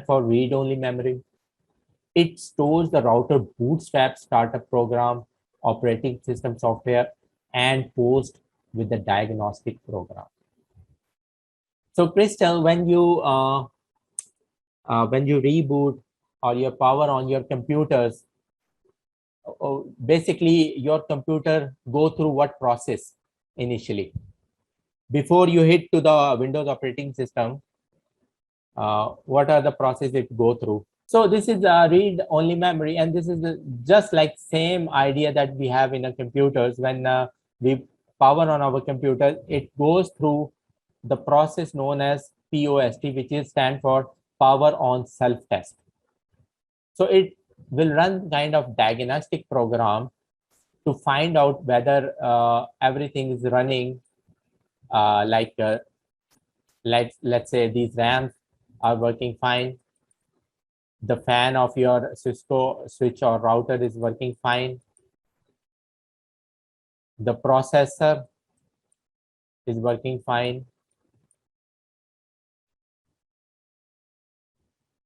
for read-only memory. It stores the router bootstrap startup program, operating system software, and host with the diagnostic program. So Crystal, when you reboot or you power on your computers, basically your computer go through what process initially? Before you hit to the Windows operating system, what are the processes it go through? So this is a read-only memory, and this is just like same idea that we have in our computers. When we power on our computer, it goes through the process known as POST, which is stand for power on self-test. So it will run kind of diagnostic program to find out whether everything is running let's say these RAMs are working fine. The fan of your Cisco switch or router is working fine. The processor is working fine.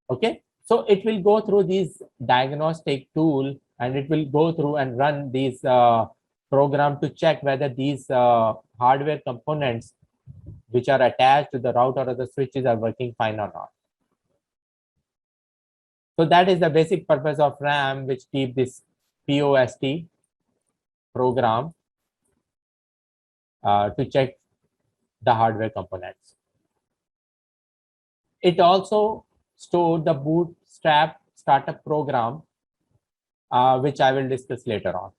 Okay, so it will go through these diagnostic tool, and it will go through and run these program to check whether these hardware components which are attached to the router or the switches are working fine or not. So that is the basic purpose of RAM, which keep this POST program to check the hardware components. It also stored the bootstrap startup program, which I will discuss later on.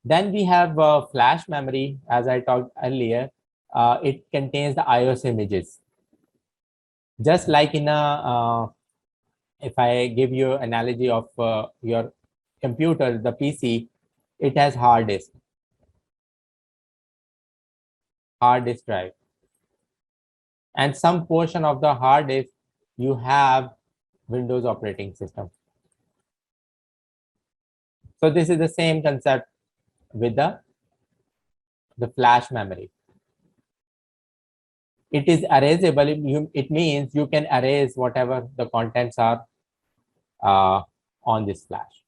Then we have flash memory. As I talked earlier, it contains the iOS images. Just like in a, if I give you analogy of your computer, the PC, it has hard disk drive. And some portion of the hard disk, you have Windows operating system. So this is the same concept with the flash memory. It is erasable. It means you can erase whatever the contents are on this flash.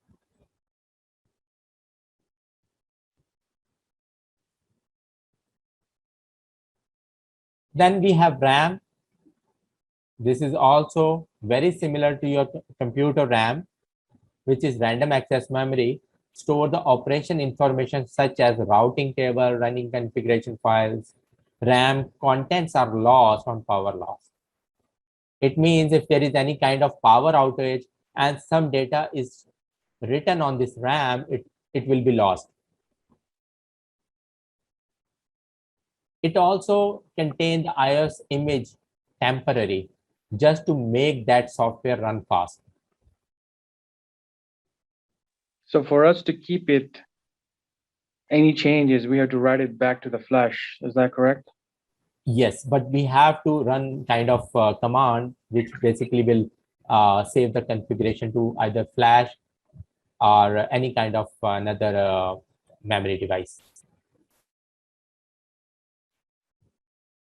Then we have RAM. This is also very similar to your computer RAM, which is random access memory. Store the operation information such as routing table, running configuration files. RAM contents are lost on power loss. It means if there is any kind of power outage and some data is written on this RAM, it will be lost. It also contains the iOS image temporary, just to make that software run fast. So for us to keep it, any changes, we have to write it back to the flash. Is that correct? Yes, but we have to run kind of command, which basically will save the configuration to either flash or any kind of another memory device.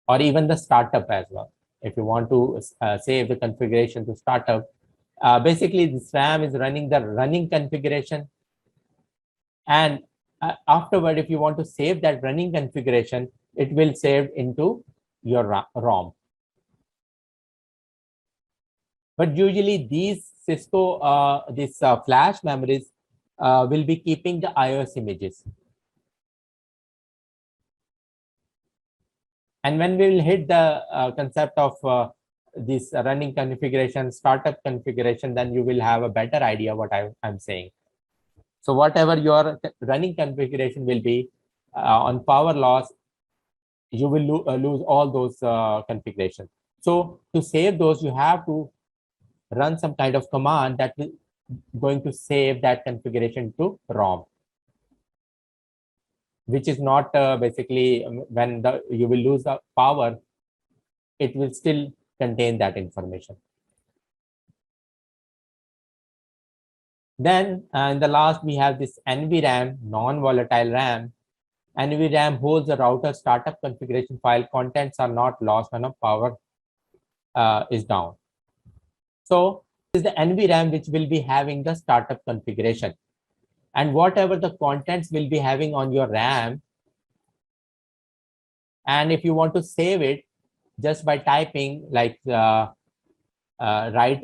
Or even the startup as well. If you want to save the configuration to startup, basically this RAM is running the running configuration. And afterward, if you want to save that running configuration, it will save into your ROM. But usually these Cisco, flash memories will be keeping the iOS images. And when we will hit the concept of this running configuration, startup configuration, then you will have a better idea what I'm saying. So whatever your running configuration will be on power loss, you will lose all those configurations. So to save those, you have to run some kind of command that will going to save that configuration to ROM, which is not basically when you will lose the power, it will still contain that information. Then in the last, we have this NVRAM, non-volatile RAM. NVRAM holds the router startup configuration file. Contents are not lost when a power is down. So this is the NVRAM which will be having the startup configuration. And whatever the contents will be having on your RAM, and if you want to save it just by typing like write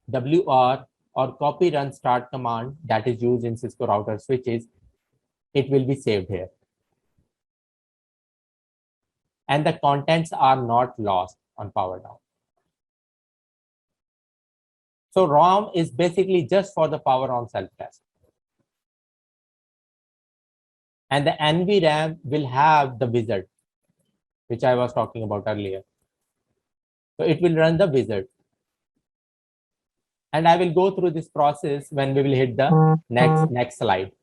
WR or copy run start command that is used in Cisco router switches, it will be saved here. And the contents are not lost on power down. So ROM is basically just for the power on self-test. And the NVRAM will have the wizard, which I was talking about earlier. So it will run the wizard. And I will go through this process when we will hit the next slide.